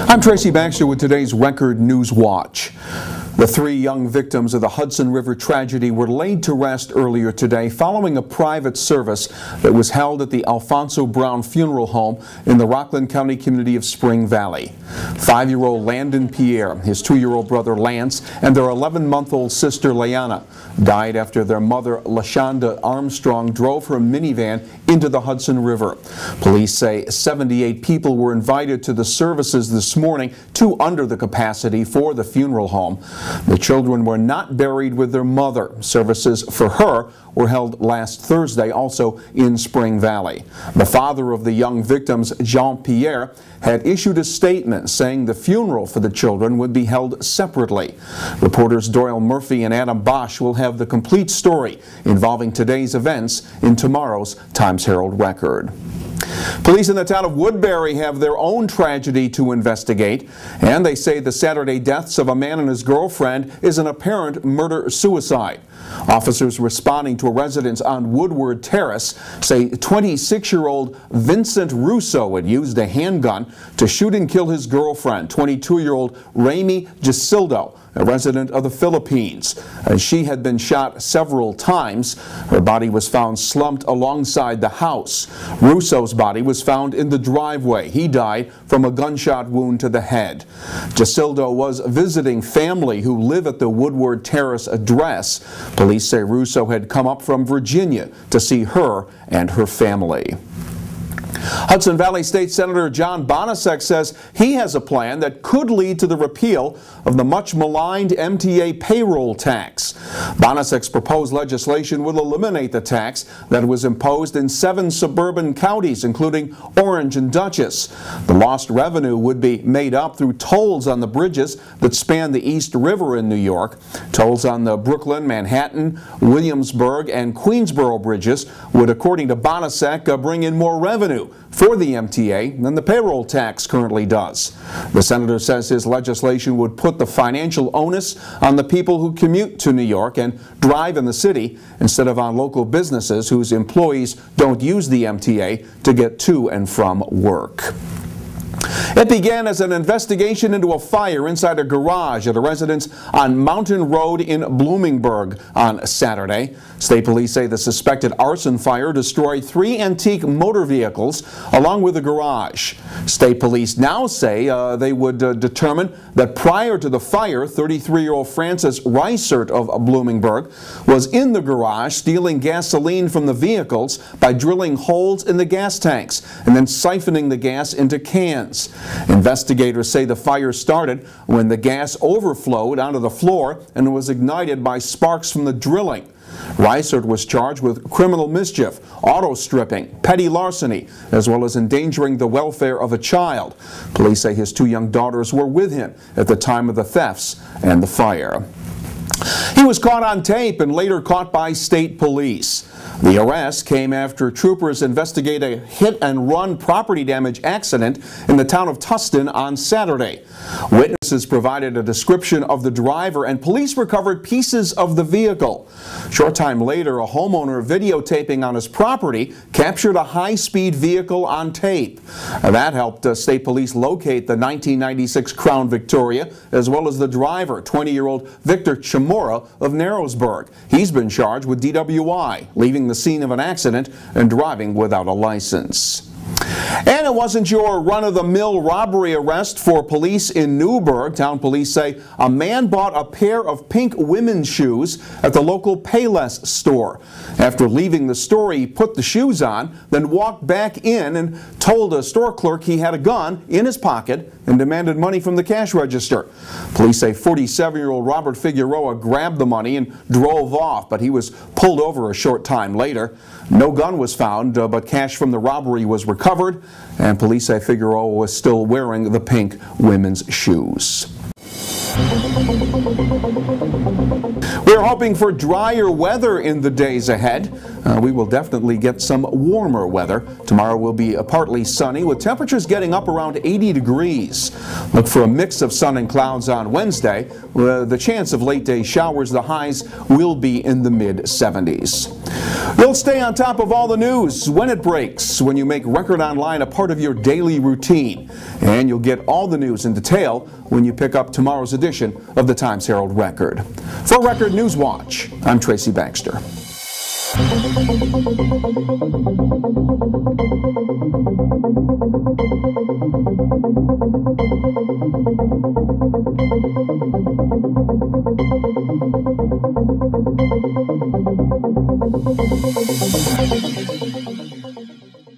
I'm Tracy Baxter with today's Record News Watch. The three young victims of the Hudson River tragedy were laid to rest earlier today following a private service that was held at the Alfonso Brown Funeral Home in the Rockland County community of Spring Valley. 5-year-old Landon Pierre, his 2-year-old brother Lance, and their 11-month-old sister Leanna died after their mother LaShonda Armstrong drove her minivan into the Hudson River. Police say 78 people were invited to the services this morning, 2 under the capacity for the funeral home. The children were not buried with their mother. Services for her were held last Thursday, also in Spring Valley. The father of the young victims, Jean-Pierre, had issued a statement saying the funeral for the children would be held separately. Reporters Doyle Murphy and Adam Bosch will have the complete story involving today's events in tomorrow's Times-Herald Record. Police in the town of Woodbury have their own tragedy to investigate, and they say the Saturday deaths of a man and his girlfriend is an apparent murder-suicide. Officers responding to a residence on Woodward Terrace say 26-year-old Vincent Russo had used a handgun to shoot and kill his girlfriend, 22-year-old Ramy Gisildo, a resident of the Philippines. She had been shot several times. Her body was found slumped alongside the house. Russo's body was found in the driveway. He died from a gunshot wound to the head. Gisildo was visiting family who live at the Woodward Terrace address. Police say Russo had come up from Virginia to see her and her family. Hudson Valley State Senator John Bonasek says he has a plan that could lead to the repeal of the much-maligned MTA payroll tax. Bonasek's proposed legislation will eliminate the tax that was imposed in 7 suburban counties, including Orange and Dutchess. The lost revenue would be made up through tolls on the bridges that span the East River in New York. Tolls on the Brooklyn, Manhattan, Williamsburg, and Queensboro bridges would, according to Bonasek, bring in more revenue for the MTA than the payroll tax currently does. The senator says his legislation would put the financial onus on the people who commute to New York and drive in the city instead of on local businesses whose employees don't use the MTA to get to and from work. It began as an investigation into a fire inside a garage at a residence on Mountain Road in Bloomingburg on Saturday. State police say the suspected arson fire destroyed 3 antique motor vehicles along with the garage. State police now say they would determine that prior to the fire, 33-year-old Francis Reisert of Bloomingburg was in the garage stealing gasoline from the vehicles by drilling holes in the gas tanks and then siphoning the gas into cans. Investigators say the fire started when the gas overflowed onto the floor and was ignited by sparks from the drilling. Reisert was charged with criminal mischief, auto stripping, petty larceny, as well as endangering the welfare of a child. Police say his 2 young daughters were with him at the time of the thefts and the fire. He was caught on tape and later caught by state police. The arrest came after troopers investigate a hit-and-run property damage accident in the town of Tustin on Saturday. Witnesses provided a description of the driver and police recovered pieces of the vehicle. Short time later, a homeowner videotaping on his property captured a high-speed vehicle on tape. That helped state police locate the 1996 Crown Victoria as well as the driver, 20-year-old Victor Chamorro of Narrowsburg. He's been charged with DWI, leaving the scene of an accident and driving without a license. And it wasn't your run-of-the-mill robbery arrest for police in Newburgh. Town police say a man bought a pair of pink women's shoes at the local Payless store. After leaving the store, he put the shoes on, then walked back in and told a store clerk he had a gun in his pocket and demanded money from the cash register. Police say 47-year-old Robert Figueroa grabbed the money and drove off, but he was pulled over a short time later. No gun was found, but cash from the robbery was recovered, and police say Figueroa was still wearing the pink women's shoes. We're hoping for drier weather in the days ahead. We will definitely get some warmer weather. Tomorrow will be partly sunny with temperatures getting up around 80 degrees. Look for a mix of sun and clouds on Wednesday. The chance of late day showers, the highs will be in the mid-70s. You'll stay on top of all the news when it breaks, when you make Record Online a part of your daily routine. And you'll get all the news in detail when you pick up tomorrow's edition of the Times-Herald Record. For Record News Watch, I'm Tracy Baxter.